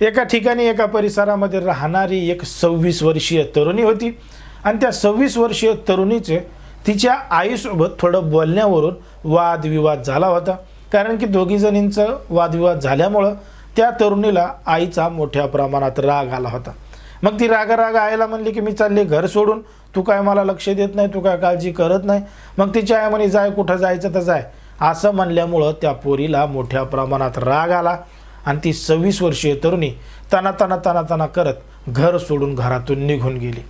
एका ठिकाणी एका परिसरामध्ये राहणारी एक 26 वर्षीय तरुणी होती आणि त्या 26 वर्षीय तरुणीचे तिच्या आईसोबत थोडं बोलण्यावरून वादविवाद झाला होता। कारण की दोघी जणींचं वादविवाद झाल्यामुळं त्या तरुणीला आईचा मोठ्या प्रमाणात राग आला होता। मग ती राग आईला म्हणली की मी चालले घर सोडून, तू काय मला लक्ष देत नाही, तू काय काळजी करत नाही। मग तिची आई म्हणे जाय, कुठं जायचं तर जाय, असं म्हणल्यामुळं त्या पोरीला मोठ्या प्रमाणात राग आला आणि ती 26 वर्षीय तरुणी तना करत घर सोडून घरातून निघून गेली।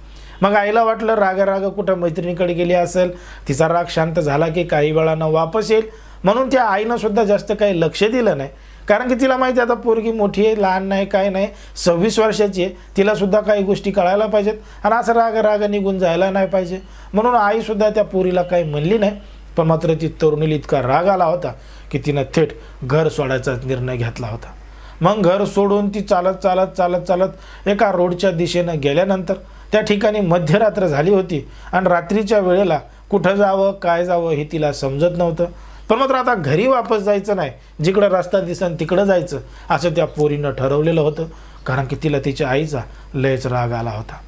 मग आईला वाटलं राग कुठं मैत्रिणीकडे गेली असेल, तिचा राग शांत झाला की काही वेळानं वापस येईल, म्हणून त्या आईनं सुद्धा जास्त काही लक्ष दिलं नाही। कारण की तिला माहिती आता पोरगी मोठी आहे, लहान नाही, काय नाही, 26 वर्षाची आहे, तिला सुद्धा काही गोष्टी कळायला पाहिजेत आणि असं राग निघून जायला नाही पाहिजे, म्हणून आई सुद्धा त्या पोरीला काही म्हणली नाही। पण मात्र ती तरुणीला इतका राग आला होता की तिनं थेट घर सोडायचा निर्णय घेतला होता। मग घर सोडून ती चालत एका रोडच्या दिशेनं गेल्यानंतर त्या ठिकाणी मध्यरात्र झाली होती आणि रात्रीच्या वेळेला कुठं जावं काय जावं हे तिला समजत नव्हतं। पण मात्र आता घरी वापस जायचं नाही, जिकडं रस्ता दिसन तिकडं जायचं असं त्या पोरीनं ठरवलेलं होतं। कारण की तिला तिच्या आईचा लयच राग आला होता।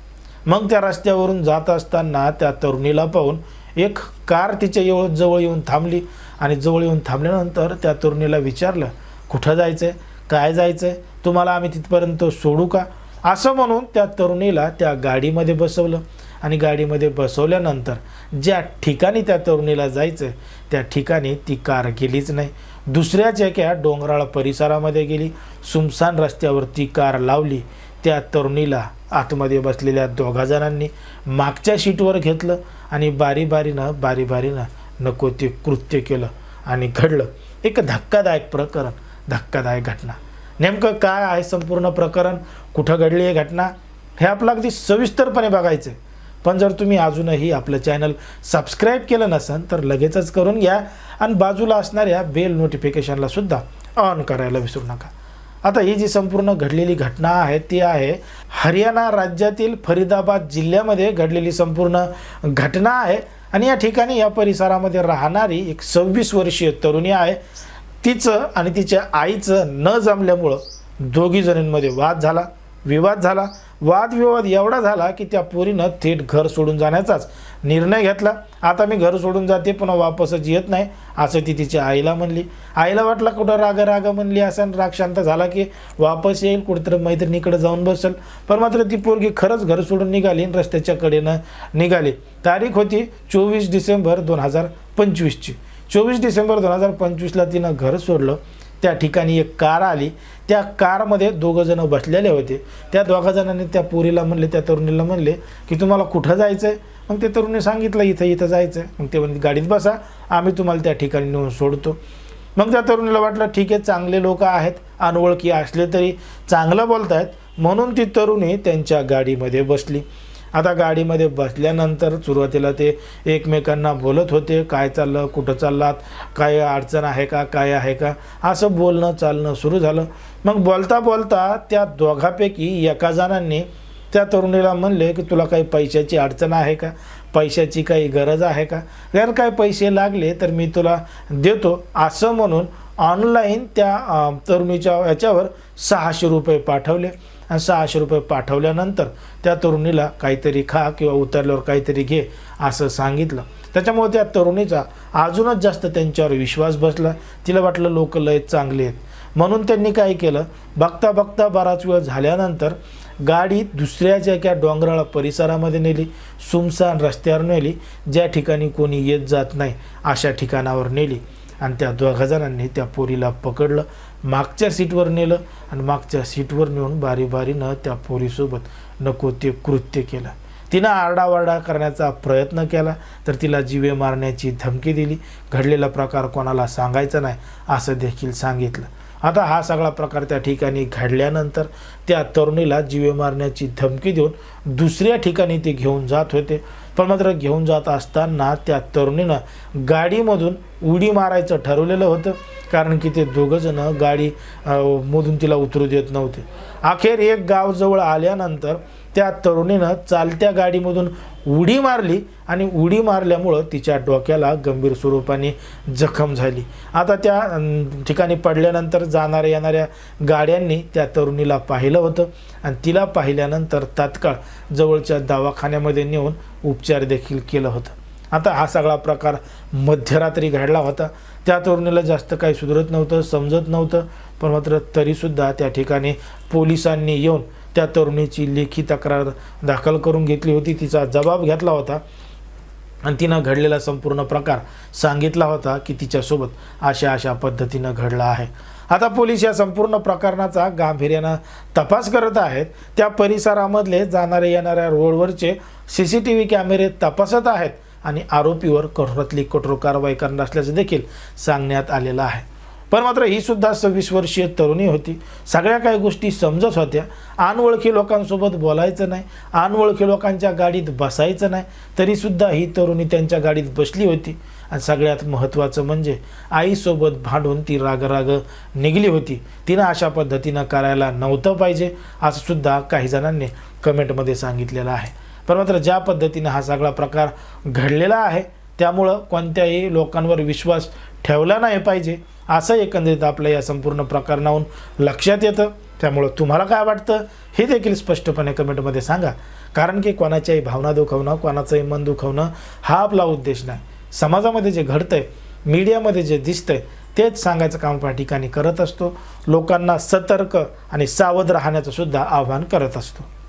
मग त्या रस्त्यावरून जात असताना त्या तरुणीला पाहून एक कार तिच्या जवळ येऊन थांबली आणि जवळ येऊन थांबल्यानंतर त्या तरुणीला विचारलं, कुठं जायचंय, काय जायचंय, तुम्हाला आम्ही तिथपर्यंत सोडू का, असं म्हणून त्या तरुणीला त्या गाडीमध्ये बसवलं आणि गाडीमध्ये बसवल्यानंतर ज्या ठिकाणी त्या तरुणीला जायचं त्या ठिकाणी ती कार गेलीच नाही। दुसऱ्याच एका डोंगराळ परिसरामध्ये गेली, सुमसान रस्त्यावरती कार लावली। त्या तरुणीला आतमध्ये बसलेल्या दोघा जणांनी मागच्या सीटवर घेतलं आणि बारीबारीनं नको ते कृत्य केलं आणि घडलं एक धक्कादायक प्रकरण, धक्कादायक घटना। नेमकं काय आहे संपूर्ण प्रकरण, कुठं घडली ही घटना, हे आपलं अगदी सविस्तरपणे बघायचं आहे। पण जर तुम्ही अजूनही आपलं चॅनल सबस्क्राईब केलं नसेल तर लगेचच करून घ्या आणि बाजूला असणाऱ्या बेल नोटिफिकेशनला सुद्धा ऑन करायला विसरू नका। आता ही जी संपूर्ण घडलेली घटना आहे ती आहे हरियाणा राज्यातील फरीदाबाद जिल्ह्यामध्ये घडलेली संपूर्ण घटना आहे आणि या ठिकाणी या परिसरामध्ये राहणारी एक 26 वर्षीय तरुणी आहे। तिचं आणि तिच्या आईचं न जमल्यामुळं दोघी जणींमध्ये विवाद झाला। वादविवाद एवढा झाला की त्या पोरीनं थेट घर सोडून जाण्याचाच निर्णय घेतला। आता मी घर सोडून जाते, पुन्हा वापसच येत नाही, असं ती तिच्या आईला म्हणली। आईला वाटलं कुठं राग म्हणली असं, राग शांत झाला की वापस येईल, कुठंतरी मैत्रिणीकडे जाऊन बसेल। पण मात्र ती पोरगी खरंच घर सोडून निघाली, रस्त्याच्या कडेनं निघाली। तारीख होती 24 डिसेंबर 2025ची। 24 डिसेंबर 2025ला तिनं घर सोडलं। त्या ठिकाणी एक कार आली, त्या कारमध्ये दोघं जण बसलेले होते। त्या दोघा जणांनी त्या पोरीला म्हणले, त्या तरुणीला म्हणले की तुम्हाला कुठं जायचं आहे। मग त्या तरुणी सांगितलं इथं जायचं आहे। मग ते म्हणले गाडीत बसा, आम्ही तुम्हाला त्या ठिकाणी नेऊन सोडतो। मग त्या तरुणीला वाटलं ठीक आहे, चांगले लोक आहेत, अनोळखी असले तरी चांगलं बोलतायत, म्हणून ती तरुणी त्यांच्या गाडीमध्ये बसली। आता गाडीमध्ये बसल्यानंतर सुरुवातीला ते एकमेकांना बोलत होते, काय चाललं, कुठं चाललात, काय अडचण आहे का, काय आहे का, असं बोलणं चालणं सुरू झालं। मग बोलता त्या दोघांपैकी एका जणांनी त्या तरुणीला म्हणले की तुला काही पैशाची अडचण आहे का, पैशाची काही गरज आहे का, जर काय पैसे लागले तर मी तुला देतो, असं म्हणून ऑनलाईन त्या तरुणीच्या याच्यावर 600 रुपये पाठवले आणि 600 रुपये पाठवल्यानंतर त्या तरुणीला काहीतरी खा किंवा उतरल्यावर काहीतरी घे असं सांगितलं। त्याच्यामुळे त्या तरुणीचा अजूनच जास्त त्यांच्यावर विश्वास बसला। तिला वाटलं लोक लय चांगले आहेत, म्हणून त्यांनी काय केलं, बघता बराच वेळ झाल्यानंतर गाडी दुसऱ्याच्या एका डोंगराळ परिसरामध्ये नेली, सुमसान रस्त्यावर नेली, ज्या ठिकाणी कोणी येत जात नाही अशा ठिकाणावर नेली आणि त्या दोघा जणांनी त्या पोरीला पकडलं, मागच्या सीटवर नेलं आणि मागच्या सीटवर नेऊन बारीनं त्या पोरीसोबत नको ते कृत्य केलं। तिनं आरडाओरडा करण्याचा प्रयत्न केला तर तिला जीवे मारण्याची धमकी दिली। घडलेला प्रकार कोणाला सांगायचा नाही असं देखील सांगितलं। आता हा सगळा प्रकार त्या ठिकाणी घडल्यानंतर त्या तरुणीला जीवे मारण्याची धमकी देऊन दुसऱ्या ठिकाणी ते घेऊन जात होते। पण मात्र घेऊन जात असताना त्या तरुणीनं गाडीमधून उडी मारायचं ठरवलेलं होतं, कारण की ते दोघं जण गाडी मधून तिला उतरू देत नव्हते। अखेर एक गाव जवळ आल्यानंतर त्या तरुणीनं चालत्या गाडीमधून उडी मारली आणि उडी मारल्यामुळं तिच्या डोक्याला गंभीर स्वरूपाने जखम झाली. आता त्या ठिकाणी पडल्यानंतर जाणाऱ्या येणाऱ्या गाड्यांनी त्या तरुणीला पाहिलं होतं आणि तिला पाहिल्यानंतर तात्काळ जवळच्या दवाखान्यामध्ये नेऊन उपचार देखील केलं होतं. आता हा सगळा प्रकार मध्यरात्री घडला होता. त्या तरुणीला जास्त काही सुधरत नव्हतं, समजत नव्हतं, पण मात्र तरीसुद्धा त्या ठिकाणी पोलिसांनी येऊन त्या तरुणीची लेखी तक्रार दाखल करून घेतली होती. तिचा जबाब घेतला होता आणि तिनं घडलेला संपूर्ण प्रकार सांगितला होता की तिच्यासोबत अशा पद्धतीनं घडला आहे. आता पोलीस या संपूर्ण प्रकरणाचा गांभीर्यानं तपास करत आहेत. त्या परिसरामधले जाणारे येणाऱ्या रोडवरचे CCTV कॅमेरे तपासत आहेत आणि आरोपीवर कठोरातली कठोर कारवाई करणार असल्याचं देखील सांगण्यात आलेलं आहे. पण मात्र ही सुद्धा 26 वर्षीय तरुणी होती. सगळ्या काही गोष्टी समजत होत्या. अनोळखी लोकांसोबत बोलायचं नाही, अनोळखी लोकांच्या गाडीत बसायचं नाही, तरीसुद्धा ही तरुणी त्यांच्या गाडीत बसली होती. आणि सगळ्यात महत्त्वाचं म्हणजे आईसोबत भांडून ती राग निघली होती. तिनं अशा पद्धतीनं करायला नव्हतं पाहिजे असं सुद्धा काही जणांनी कमेंटमध्ये सांगितलेलं आहे. पण मात्र ज्या पद्धतीनं हा सगळा प्रकार घडलेला आहे त्यामुळं कोणत्याही लोकांवर विश्वास ठेवला नाही पाहिजे असं एकंदरीत आपल्या या संपूर्ण प्रकरणावरून लक्षात येतं. त्यामुळं तुम्हाला काय वाटतं हे देखील स्पष्टपणे कमेंटमध्ये सांगा. कारण की कोणाच्याही भावना दुखवणं, कोणाचंही मन दुखवणं हा आपला उद्देश नाही. समाजामध्ये जे घडतंय, मीडियामध्ये जे दिसतंय तेच सांगायचं काम त्या ठिकाणी करत असतो. लोकांना सतर्क आणि सावध राहण्याचं सुद्धा आवाहन करत असतो.